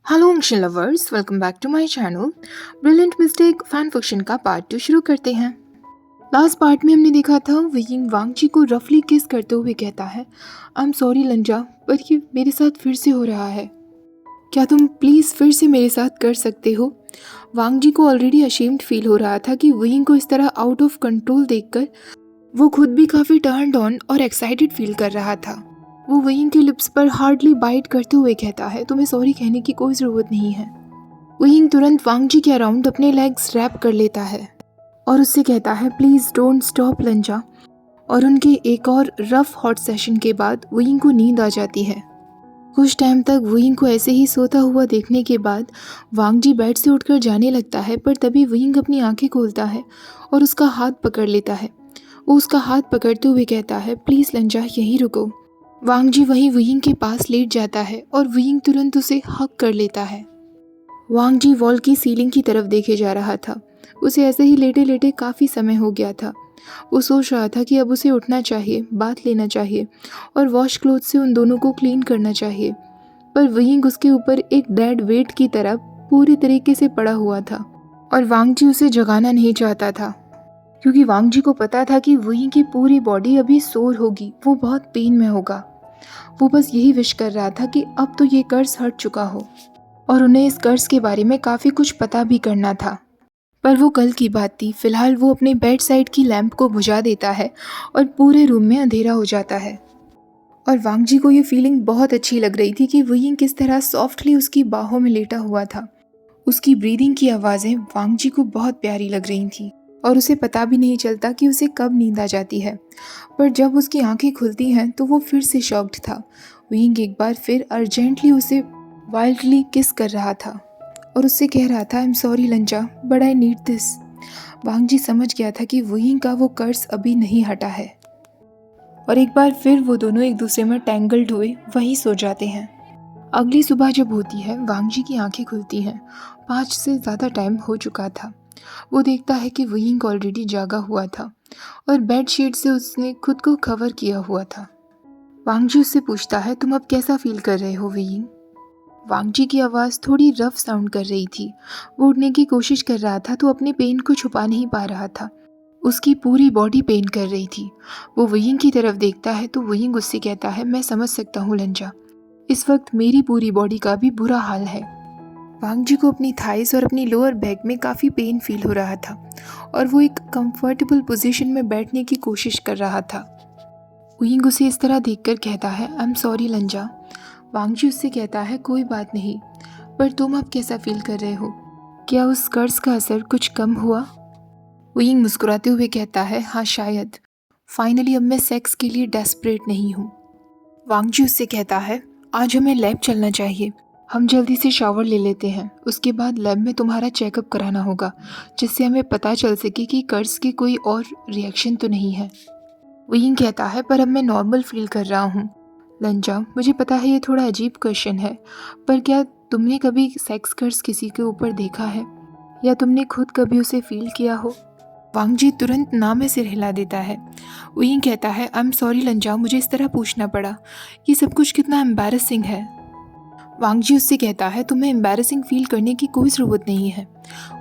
Hello अंशन lovers, welcome back to my channel. Brilliant mistake fan fiction का part 2 शुरू करते हैं। लास्ट पार्ट में हमने देखा था वियिंग वांगजी को रफली किस करते हुए कहता है, आई एम सॉरी लंजा, पर ये मेरे साथ फिर से हो रहा है। क्या तुम प्लीज़ फिर से मेरे साथ कर सकते हो? वांगजी को ऑलरेडी अशेम्ड फील हो रहा था कि वियिंग को इस तरह आउट ऑफ कंट्रोल देखकर वो खुद भी काफ़ी टर्न्ड ऑन और एक्साइटेड फील कर रहा था। वो वियिंग के लिप्स पर हार्डली बाइट करते हुए कहता है, तुम्हें सॉरी कहने की कोई ज़रूरत नहीं है। वियिंग तुरंत वांगजी के अराउंड अपने लेग्स रैप कर लेता है और उससे कहता है, प्लीज़ डोंट स्टॉप लंजा। और उनके एक और रफ हॉट सेशन के बाद वियिंग को नींद आ जाती है। कुछ टाइम तक वियिंग को ऐसे ही सोता हुआ देखने के बाद वांगजी बेड से उठकर जाने लगता है, पर तभी वियिंग अपनी आंखें खोलता है और उसका हाथ पकड़ लेता है। वो उसका हाथ पकड़ते हुए कहता है, प्लीज़ लंजा यहीं रुको। वांगजी वहीं वियिंग के पास लेट जाता है और वियिंग तुरंत उसे हक कर लेता है। वांगजी वॉल की सीलिंग की तरफ देखे जा रहा था। उसे ऐसे ही लेटे लेटे काफ़ी समय हो गया था। वो सोच रहा था कि अब उसे उठना चाहिए, बात लेना चाहिए और वॉश क्लोथ से उन दोनों को क्लीन करना चाहिए, पर वियिंग उसके ऊपर एक डेड वेट की तरह पूरी तरीके से पड़ा हुआ था और वांगजी उसे जगाना नहीं चाहता था, क्योंकि वांगजी को पता था कि वियिंग की पूरी बॉडी अभी सोर होगी, वो बहुत पेन में होगा। वो बस यही विश कर रहा था कि अब तो ये कर्ज हट चुका हो और उन्हें इस कर्ज के बारे में काफ़ी कुछ पता भी करना था। पर वो कल की बात थी। फिलहाल वो अपने बेड साइड की लैंप को बुझा देता है और पूरे रूम में अंधेरा हो जाता है। और वांगजी को ये फीलिंग बहुत अच्छी लग रही थी कि वियिंग किस तरह सॉफ्टली उसकी बाहों में लेटा हुआ था। उसकी ब्रीदिंग की आवाज़ें वांगजी को बहुत प्यारी लग रही थीं और उसे पता भी नहीं चलता कि उसे कब नींद आ जाती है। पर जब उसकी आंखें खुलती हैं तो वो फिर से शॉक्ड था। वियिंग एक बार फिर अर्जेंटली उसे वाइल्डली किस कर रहा था और उससे कह रहा था, I am sorry Lanja, but I need this. Wangji समझ गया था कि वियिंग का वो कर्ज अभी नहीं हटा है और एक बार फिर वो दोनों एक दूसरे में टैंगल्ड हुए वहीं सो जाते हैं। अगली सुबह जब होती है, वांगजी की आंखें खुलती हैं। 5 से ज़्यादा टाइम हो चुका था। वो देखता है कि वियिंग ऑलरेडी जागा हुआ था और बेडशीट से उसने खुद को कवर किया हुआ था। वांगजी उससे पूछता है, तुम अब कैसा फील कर रहे हो वियिंग? वांगजी की आवाज़ थोड़ी रफ साउंड कर रही थी। वो उठने की कोशिश कर रहा था तो अपने पेन को छुपा नहीं पा रहा था। उसकी पूरी बॉडी पेन कर रही थी। वो वियिंग की तरफ देखता है तो वियिंग उससे कहता है, मैं समझ सकता हूँ लंजा, इस वक्त मेरी पूरी बॉडी का भी बुरा हाल है। वांगजी को अपनी थाइस और अपनी लोअर बैक में काफ़ी पेन फील हो रहा था और वो एक कंफर्टेबल पोजीशन में बैठने की कोशिश कर रहा था। वियिंग उसे इस तरह देखकर कहता है, आई एम सॉरी लंजा। वांगजी उससे कहता है, कोई बात नहीं, पर तुम अब कैसा फील कर रहे हो? क्या उस कर्ज का असर कुछ कम हुआ? वियिंग मुस्कुराते हुए कहता है, हाँ शायद। फाइनली अब मैं सेक्स के लिए डेस्परेट नहीं हूँ। वांगजी उससे कहता है, आज हमें लैब चलना चाहिए। हम जल्दी से शावर ले लेते हैं, उसके बाद लैब में तुम्हारा चेकअप कराना होगा, जिससे हमें पता चल सके कि कर्ज की कोई और रिएक्शन तो नहीं है। वियिंग कहता है, पर अब मैं नॉर्मल फील कर रहा हूँ लंजा। मुझे पता है ये थोड़ा अजीब क्वेश्चन है, पर क्या तुमने कभी सेक्स कर्ज किसी के ऊपर देखा है या तुमने खुद कभी उसे फील किया हो? वांगजी तुरंत ना में सिर हिला देता है। वियिंग कहता है, आई एम सॉरी लंजा, मुझे इस तरह पूछना पड़ा। ये सब कुछ कितना एम्बैरेसिंग है। वांगजी उससे कहता है, तुम्हें एम्बैरेसिंग फील करने की कोई ज़रूरत नहीं है।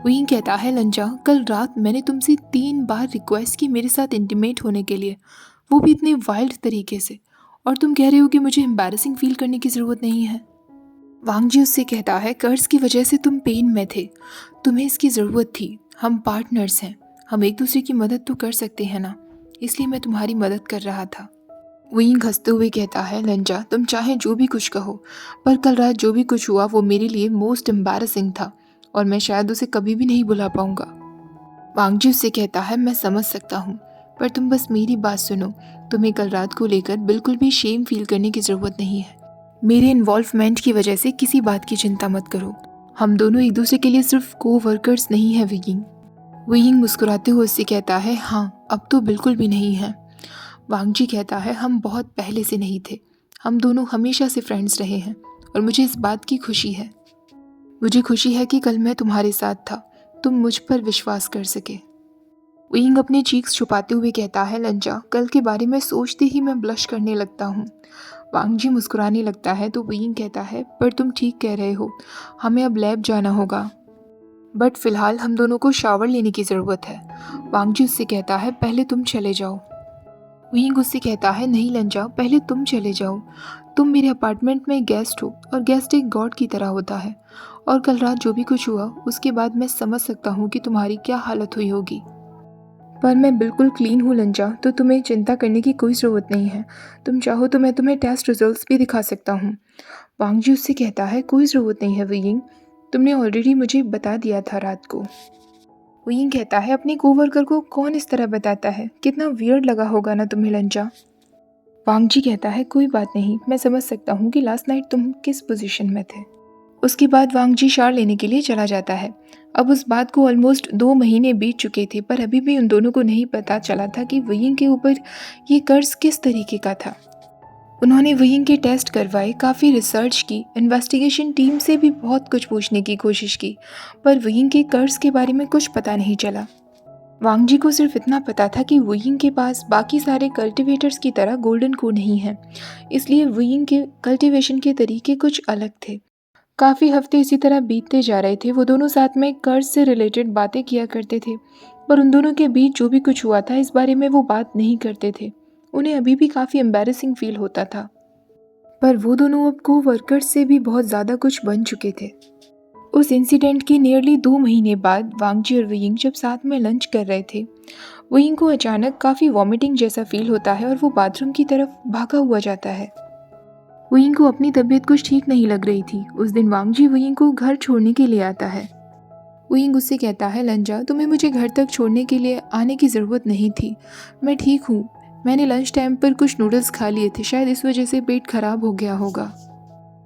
वियिंग कहता है, लंजा, कल रात मैंने तुमसे 3 बार रिक्वेस्ट की मेरे साथ इंटीमेट होने के लिए, वो भी इतने वाइल्ड तरीके से, और तुम कह रहे हो कि मुझे एम्बैरेसिंग फील करने की ज़रूरत नहीं है। वांगजी उससे कहता है, कर्ज की वजह से तुम पेन में थे, तुम्हें इसकी ज़रूरत थी। हम पार्टनर्स हैं, हम एक दूसरे की मदद तो कर सकते हैं ना, इसलिए मैं तुम्हारी मदद कर रहा था। वियिंग हंसते हुए कहता है, लंजा, तुम चाहे जो भी कुछ कहो, पर कल रात जो भी कुछ हुआ वो मेरे लिए मोस्ट एम्बैरेसिंग था और मैं शायद उसे कभी भी नहीं भुला पाऊंगा। वांगजी उससे कहता है, मैं समझ सकता हूँ, पर तुम बस मेरी बात सुनो। तुम्हें कल रात को लेकर बिल्कुल भी शेम फील करने की ज़रूरत नहीं है। मेरे इन्वॉल्वमेंट की वजह से किसी बात की चिंता मत करो। हम दोनों एक दूसरे के लिए सिर्फ को वर्कर्स नहीं हैं वियिंग। वियिंग मुस्कुराते हुए उससे कहता है, हाँ, अब तो बिल्कुल भी नहीं है। वांगजी कहता है, हम बहुत पहले से नहीं थे, हम दोनों हमेशा से फ्रेंड्स रहे हैं और मुझे इस बात की खुशी है। मुझे खुशी है कि कल मैं तुम्हारे साथ था, तुम मुझ पर विश्वास कर सके। वियिंग अपने चीक्स छुपाते हुए कहता है, लंजा, कल के बारे में सोचते ही मैं ब्लश करने लगता हूँ। वांग जी मुस्कुराने लगता है तो वियिंग कहता है, पर तुम ठीक कह रहे हो, हमें अब लैब जाना होगा, बट फिलहाल हम दोनों को शावर लेने की ज़रूरत है। वांग जी उससे कहता है, पहले तुम चले जाओ। वियिंग उससे कहता है, नहीं लंजा, पहले तुम चले जाओ। तुम मेरे अपार्टमेंट में गेस्ट हो और गेस्ट एक गॉड की तरह होता है, और कल रात जो भी कुछ हुआ उसके बाद मैं समझ सकता हूँ कि तुम्हारी क्या हालत हुई होगी। पर मैं बिल्कुल क्लीन हूँ लंजा, तो तुम्हें चिंता करने की कोई ज़रूरत नहीं है। तुम चाहो तो मैं तुम्हें टेस्ट रिजल्ट्स भी दिखा सकता हूँ। वांग जी उससे कहता है, कोई ज़रूरत नहीं है वियिंग, तुमने ऑलरेडी मुझे बता दिया था रात को। वियिंग कहता है, अपने कोवर्कर को कौन इस तरह बताता है, कितना वियर्ड लगा होगा ना तुम्हें लंजा। वांग जी कहता है, कोई बात नहीं, मैं समझ सकता हूँ कि लास्ट नाइट तुम किस पोजीशन में थे। उसके बाद वांग जी शार लेने के लिए चला जाता है। अब उस बात को ऑलमोस्ट 2 महीने बीत चुके थे, पर अभी भी उन दोनों को नहीं पता चला था कि वियिंग के ऊपर ये कर्ज किस तरीके का था। उन्होंने वियिंग के टेस्ट करवाए, काफ़ी रिसर्च की, इन्वेस्टिगेशन टीम से भी बहुत कुछ पूछने की कोशिश की, पर वियिंग के कर्ज के बारे में कुछ पता नहीं चला। वांग जी को सिर्फ इतना पता था कि वियिंग के पास बाकी सारे कल्टीवेटर्स की तरह गोल्डन को नहीं है, इसलिए वियिंग के कल्टीवेशन के तरीके कुछ अलग थे। काफ़ी हफ्ते इसी तरह बीतते जा रहे थे। वो दोनों साथ में कर्ज से रिलेटेड बातें किया करते थे, पर उन दोनों के बीच जो भी कुछ हुआ था इस बारे में वो बात नहीं करते थे। उन्हें अभी भी काफ़ी एम्बैरेसिंग फील होता था, पर वो दोनों अब को वर्कर्स से भी बहुत ज़्यादा कुछ बन चुके थे। उस इंसिडेंट के नियरली 2 महीने बाद वांग जी और वियिंग जब साथ में लंच कर रहे थे, वियिंग को अचानक काफ़ी वॉमिटिंग जैसा फील होता है और वो बाथरूम की तरफ भागा हुआ जाता है। वियिंग को अपनी तबीयत कुछ ठीक नहीं लग रही थी। उस दिन वांग जी वियिंग को घर छोड़ने के लिए आता है। वियिंग उससे कहता है, लंजा, तुम्हें मुझे घर तक छोड़ने के लिए आने की ज़रूरत नहीं थी, मैं ठीक हूँ। मैंने लंच टाइम पर कुछ नूडल्स खा लिए थे, शायद इस वजह से पेट खराब हो गया होगा।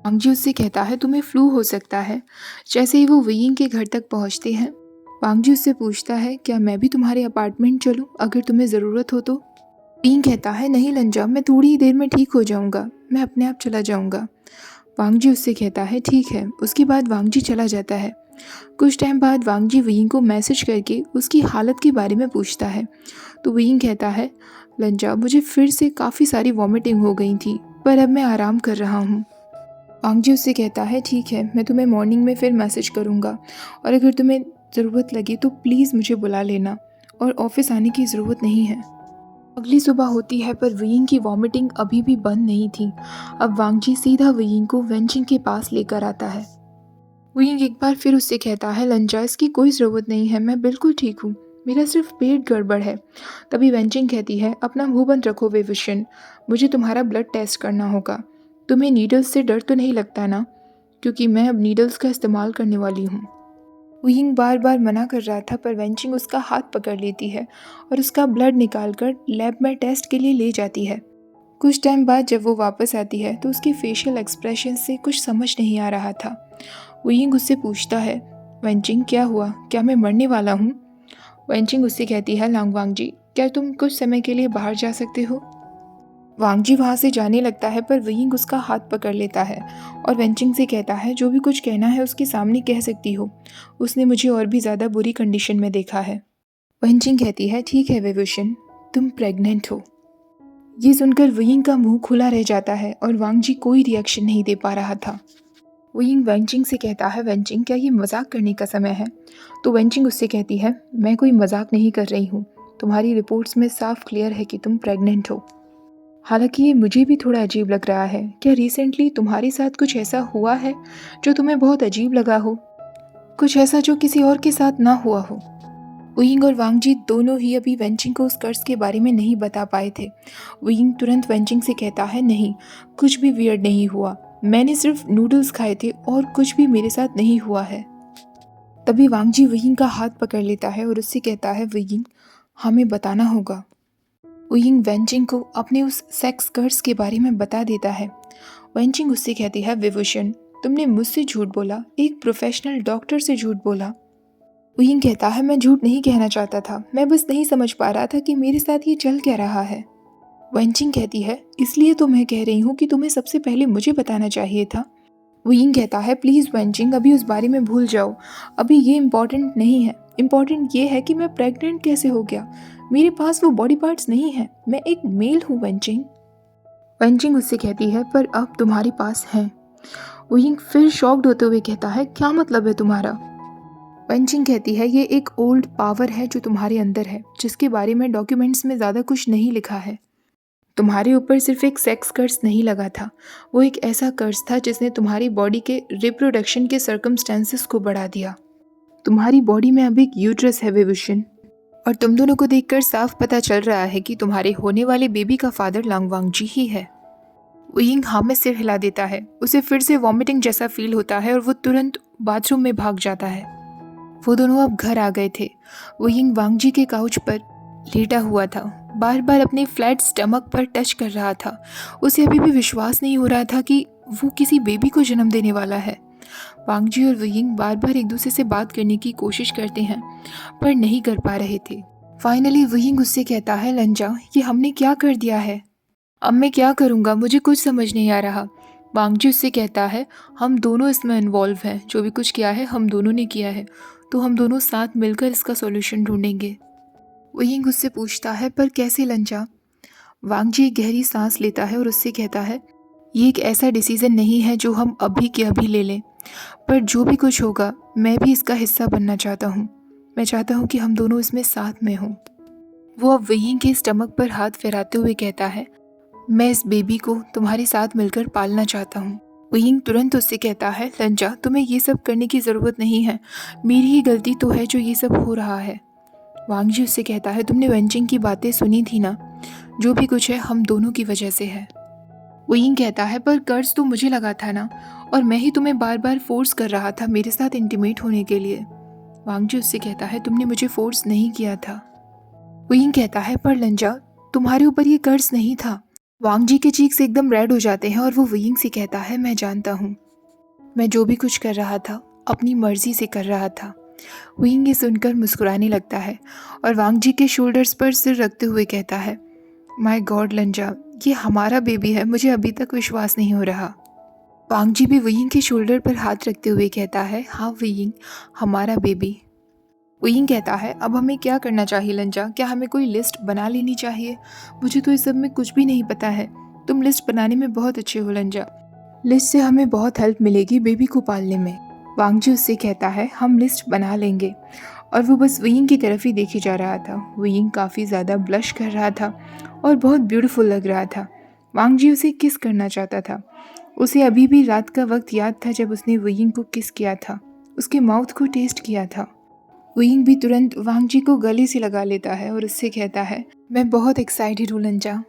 वांग जी उससे कहता है, तुम्हें फ्लू हो सकता है। जैसे ही वो वियिंग के घर तक पहुँचते हैं, वांग जी उससे पूछता है, क्या मैं भी तुम्हारे अपार्टमेंट चलूँ अगर तुम्हें ज़रूरत हो तो। वियिंग कहता है, नहीं लंजा, मैं थोड़ी ही देर में ठीक हो जाऊँगा, मैं अपने आप चला जाऊँगा। वांग जी उससे कहता है, ठीक है। उसके बाद वांग जी चला जाता है। कुछ टाइम बाद वांग जी वियिंग को मैसेज करके उसकी हालत के बारे में पूछता है, तो वियिंग कहता है, लंजा, मुझे फिर से काफ़ी सारी वॉमिटिंग हो गई थी, पर अब मैं आराम कर रहा हूँ। वांग जी उससे कहता है, ठीक है, मैं तुम्हें मॉर्निंग में फिर मैसेज करूँगा, और अगर तुम्हें ज़रूरत लगी तो प्लीज़ मुझे बुला लेना, और ऑफिस आने की ज़रूरत नहीं है। अगली सुबह होती है, पर वियिंग की वॉमिटिंग अभी भी बंद नहीं थी। अब वांग जी सीधा वियिंग को वेंचिंग के पास लेकर आता है। वियिंग एक बार फिर उससे कहता है, लंजा, इसकी कोई ज़रूरत नहीं है, मैं बिल्कुल ठीक हूँ, मेरा सिर्फ पेट गड़बड़ है। तभी वेंचिंग कहती है, अपना मुंह बंद रखो वेविशन, मुझे तुम्हारा ब्लड टेस्ट करना होगा। तुम्हें नीडल्स से डर तो नहीं लगता ना, क्योंकि मैं अब नीडल्स का इस्तेमाल करने वाली हूँ। वियिंग बार बार मना कर रहा था, पर वेंचिंग उसका हाथ पकड़ लेती है और उसका ब्लड निकालकर लैब में टेस्ट के लिए ले जाती है। कुछ टाइम बाद जब वो वापस आती है तो उसके फेशियल एक्सप्रेशन से कुछ समझ नहीं आ रहा था। वियिंग उससे पूछता है, वेंचिंग, क्या हुआ, क्या मैं मरने वाला हूँ। वेंचिंग उससे कहती है, वांग जी, क्या तुम कुछ समय के लिए बाहर जा सकते हो। वांग जी वहाँ से जाने लगता है, पर वियिंग उसका हाथ पकड़ लेता है और वेंचिंग से कहता है, जो भी कुछ कहना है उसके सामने कह सकती हो, उसने मुझे और भी ज़्यादा बुरी कंडीशन में देखा है। वेंचिंग कहती है, ठीक है वेवुशन, तुम प्रेग्नेंट हो। ये सुनकर वियिंग का मुंह खुला रह जाता है और वांग जी कोई रिएक्शन नहीं दे पा रहा था। वियिंग वेंचिंग से कहता है, वेंचिंग, क्या ये मजाक करने का समय है। तो वेंचिंग उससे कहती है, मैं कोई मजाक नहीं कर रही हूँ, तुम्हारी रिपोर्ट्स में साफ क्लियर है कि तुम प्रेग्नेंट हो। हालांकि ये मुझे भी थोड़ा अजीब लग रहा है। क्या रिसेंटली तुम्हारे साथ कुछ ऐसा हुआ है जो तुम्हें बहुत अजीब लगा हो, कुछ ऐसा जो किसी और के साथ ना हुआ हो। वियिंग और वांग जी दोनों ही अभी वेंचिंग को उस कर्ज के बारे में नहीं बता पाए थे। वियिंग तुरंत वेंचिंग से कहता है, नहीं, कुछ भी वियर्ड नहीं हुआ, मैंने सिर्फ नूडल्स खाए थे और कुछ भी मेरे साथ नहीं हुआ है। तभी वांग जी वियिंग का हाथ पकड़ लेता है और उससे कहता है, वियिंग, हमें बताना होगा। वियिंग वेंचिंग को अपने उस सेक्स कर्ज के बारे में बता देता है। वेंचिंग उससे कहती है, विवुशन, तुमने मुझसे झूठ बोला, एक प्रोफेशनल डॉक्टर से झूठ बोला। वियिंग कहता है, मैं झूठ नहीं कहना चाहता था, मैं बस नहीं समझ पा रहा था कि मेरे साथ ये चल क्या रहा है। वेंचिंग कहती है, इसलिए तो मैं कह रही हूँ कि तुम्हें सबसे पहले मुझे बताना चाहिए था। वियिंग कहता है, प्लीज़ वेंचिंग, अभी उस बारे में भूल जाओ, अभी ये इम्पॉर्टेंट नहीं है। इम्पॉर्टेंट ये है कि मैं प्रेग्नेंट कैसे हो गया, मेरे पास वो बॉडी पार्ट्स नहीं हैं, मैं एक मेल हूँ वेंचिंग। वेंचिंग उससे कहती है पर अब तुम्हारे पास है। वुयिंग फिर शॉक्ड होते हुए कहता है क्या मतलब है तुम्हारा? वेंचिंग कहती है ये एक ओल्ड पावर है जो तुम्हारे अंदर है, जिसके बारे में डॉक्यूमेंट्स में ज़्यादा कुछ नहीं लिखा है। तुम्हारे ऊपर सिर्फ एक सेक्स कर्स नहीं लगा था, वो एक ऐसा कर्स था जिसने तुम्हारी बॉडी के रिप्रोडक्शन के सर्कमस्टेंसेस को बढ़ा दिया। तुम्हारी बॉडी में अब एक यूट्रस है विभूषण, और तुम दोनों को देखकर साफ पता चल रहा है कि तुम्हारे होने वाले बेबी का फादर लांगवांगजी ही है। वुयिंग हाँ में सिर हिला देता है। उसे फिर से वॉमिटिंग जैसा फील होता है और वो तुरंत बाथरूम में भाग जाता है। वो दोनों अब घर आ गए थे। वुयिंग वांगजी के काउच पर लेटा हुआ था, बार बार अपने फ्लैट स्टमक पर टच कर रहा था। उसे अभी भी विश्वास नहीं हो रहा था कि वो किसी बेबी को जन्म देने वाला है। वांगजी और वुयिंग बार बार एक दूसरे से बात करने की कोशिश करते हैं पर नहीं कर पा रहे थे। फाइनली वुयिंग उससे कहता है लंजा, ये हमने क्या कर दिया है? अब मैं क्या करूँगा, मुझे कुछ समझ नहीं आ रहा। वांगजी उससे कहता है हम दोनों इसमें इन्वॉल्व हैं, जो भी कुछ किया है हम दोनों ने किया है, तो हम दोनों साथ मिलकर इसका सॉल्यूशन ढूंढेंगे। वुयिंग उससे पूछता है पर कैसे लंजा? वांगजी एक गहरी सांस लेता है और उससे कहता है ये एक ऐसा डिसीजन नहीं है जो हम अभी के अभी ले लें, पर जो भी कुछ होगा मैं भी इसका हिस्सा बनना चाहता हूँ। मैं चाहता हूँ कि हम दोनों इसमें साथ में हों। वो अब वुयिंग के स्टमक पर हाथ फेराते हुए कहता है मैं इस बेबी को तुम्हारे साथ मिलकर पालना चाहता हूँ। वुयिंग तुरंत उससे कहता है लंजा, तुम्हें ये सब करने की ज़रूरत नहीं है, मेरी ही गलती तो है जो ये सब हो रहा है। वांगजी उससे कहता है तुमने वेंचिंग की बातें सुनी थी ना, जो भी कुछ है हम दोनों की वजह से है। वुयिंग कहता है पर कर्ज तो मुझे लगा था ना, और मैं ही तुम्हें बार बार फोर्स कर रहा था मेरे साथ इंटीमेट होने के लिए। वांगजी उससे कहता है तुमने मुझे फोर्स नहीं किया था। वुयिंग कहता है पर लंजा, तुम्हारे ऊपर ये कर्ज नहीं था। वांगजी के चीक्स एकदम रेड हो जाते हैं और वो वुयिंग से कहता है मैं जानता हूँ, मैं जो भी कुछ कर रहा था अपनी मर्जी से कर रहा था। वुयिंग ये सुनकर मुस्कुराने लगता है और वांगजी के शोल्डर्स पर सिर रखते हुए कहता है माय गॉड लंजा, ये हमारा बेबी है, मुझे अभी तक विश्वास नहीं हो रहा। वांगजी भी वुयिंग के शोल्डर पर हाथ रखते हुए कहता है हाँ वुयिंग, हमारा बेबी। वुयिंग कहता है अब हमें क्या करना चाहिए लंजा, क्या हमें कोई लिस्ट बना लेनी चाहिए? मुझे तो इस सब में कुछ भी नहीं पता है, तुम लिस्ट बनाने में बहुत अच्छे हो लंजा, लिस्ट से हमें बहुत हेल्प मिलेगी बेबी को पालने में। वांगजी उससे कहता है हम लिस्ट बना लेंगे, और वो बस वुयिंग की तरफ ही देखे जा रहा था। वुयिंग काफ़ी ज़्यादा ब्लश कर रहा था और बहुत ब्यूटीफुल लग रहा था। वांगजी उसे किस करना चाहता था। उसे अभी भी रात का वक्त याद था जब उसने वुयिंग को किस किया था, उसके माउथ को टेस्ट किया था। वुयिंग भी तुरंत वांगजी को गले से लगा लेता है और उससे कहता है मैं बहुत एक्साइटेड हूँ लंजा।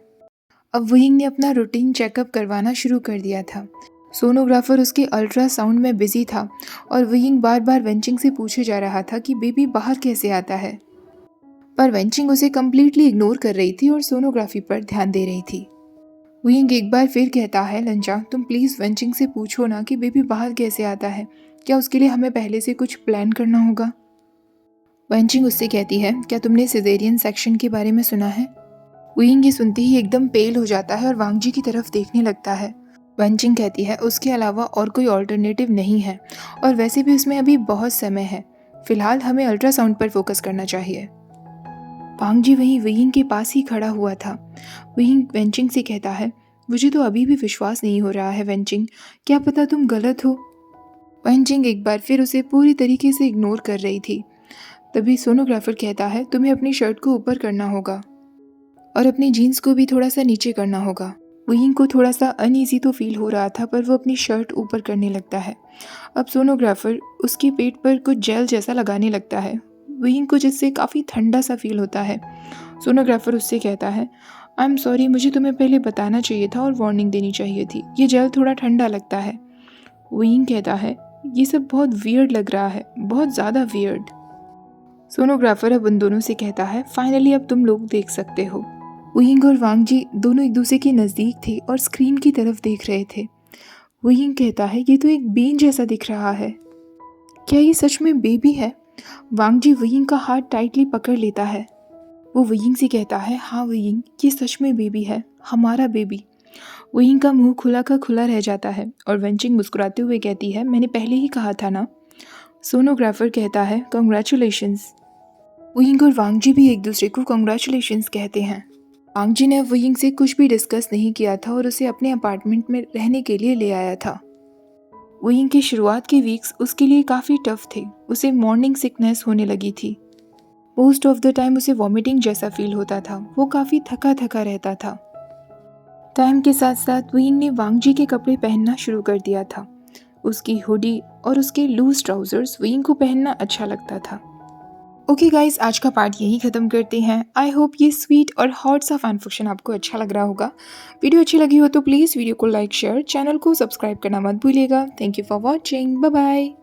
अब वुयिंग ने अपना रूटीन चेकअप करवाना शुरू कर दिया था। सोनोग्राफर उसके अल्ट्रासाउंड में बिजी था और वुयिंग बार बार वेंचिंग से पूछे जा रहा था कि बेबी बाहर कैसे आता है, पर वेंचिंग उसे कम्प्लीटली इग्नोर कर रही थी और सोनोग्राफी पर ध्यान दे रही थी। वुयिंग एक बार फिर कहता है लंजा, तुम प्लीज़ वेंचिंग से पूछो ना कि बेबी बाहर कैसे आता है, क्या उसके लिए हमें पहले से कुछ प्लान करना होगा? वेंचिंग उससे कहती है क्या तुमने सिजेरियन सेक्शन के बारे में सुना है? वुयिंग ये सुनते ही एकदम पेल हो जाता है और वांगजी की तरफ देखने लगता है। वेंचिंग कहती है उसके अलावा और कोई ऑल्टरनेटिव नहीं है, और वैसे भी उसमें अभी बहुत समय है, फिलहाल हमें अल्ट्रासाउंड पर फोकस करना चाहिए। वांगजी वहीं वुयिंग के पास ही खड़ा हुआ था। वुयिंग वेंचिंग से कहता है मुझे तो अभी भी विश्वास नहीं हो रहा है वेंचिंग, क्या पता तुम गलत हो। वेंचिंग एक बार फिर उसे पूरी तरीके से इग्नोर कर रही थी। तभी सोनोग्राफर कहता है तुम्हें अपनी शर्ट को ऊपर करना होगा और अपनी जीन्स को भी थोड़ा सा नीचे करना होगा। वुयिंग को थोड़ा सा अनईजी तो फील हो रहा था, पर वो अपनी शर्ट ऊपर करने लगता है। अब सोनोग्राफर उसके पेट पर कुछ जेल जैसा लगाने लगता है वुयिंग को, जिससे काफ़ी ठंडा सा फील होता है। सोनोग्राफर उससे कहता है आई एम सॉरी, मुझे तुम्हें पहले बताना चाहिए था और वार्निंग देनी चाहिए थी, ये जेल थोड़ा ठंडा लगता है। वुयिंग कहता है ये सब बहुत वियर्ड लग रहा है, बहुत ज़्यादा वियर्ड। सोनोग्राफर अब उन दोनों से कहता है फाइनली अब तुम लोग देख सकते हो। वुयिंग और वांगजी दोनों एक दूसरे के नज़दीक थे और स्क्रीन की तरफ देख रहे थे। वुयिंग कहता है ये तो एक बीन जैसा दिख रहा है, क्या ये सच में बेबी है? वांगजी वुयिंग का हाथ टाइटली पकड़ लेता है। वो वुयिंग से कहता है हाँ वुयिंग, ये सच में बेबी है, हमारा बेबी। वुयिंग का मुंह खुला का खुला रह जाता है और वेंचिंग मुस्कुराते हुए कहती है मैंने पहले ही कहा था ना। सोनोग्राफर कहता है कॉन्ग्रेचुलेशंस। वुयिंग और वांगजी भी एक दूसरे को कॉन्ग्रेचुलेशंस कहते हैं। वांग जी ने वुयिंग से कुछ भी डिस्कस नहीं किया था और उसे अपने अपार्टमेंट में रहने के लिए ले आया था। वुयिंग की शुरुआत के वीक्स उसके लिए काफ़ी टफ थे। उसे मॉर्निंग सिकनेस होने लगी थी। मोस्ट ऑफ द टाइम उसे वॉमिटिंग जैसा फील होता था। वो काफ़ी थका थका रहता था। टाइम के साथ साथ वुयिंग ने वांग जी के कपड़े पहनना शुरू कर दिया था। उसकी हुडी और उसके लूज ट्राउजर्स वुयिंग को पहनना अच्छा लगता था। ओके गाइस, आज का पार्ट यहीं ख़त्म करते हैं। आई होप ये स्वीट और हॉट सा फैन फिक्शन आपको अच्छा लग रहा होगा। वीडियो अच्छी लगी हो तो प्लीज़ वीडियो को लाइक, शेयर, चैनल को सब्सक्राइब करना मत भूलिएगा। Thank you for watching. Bye bye.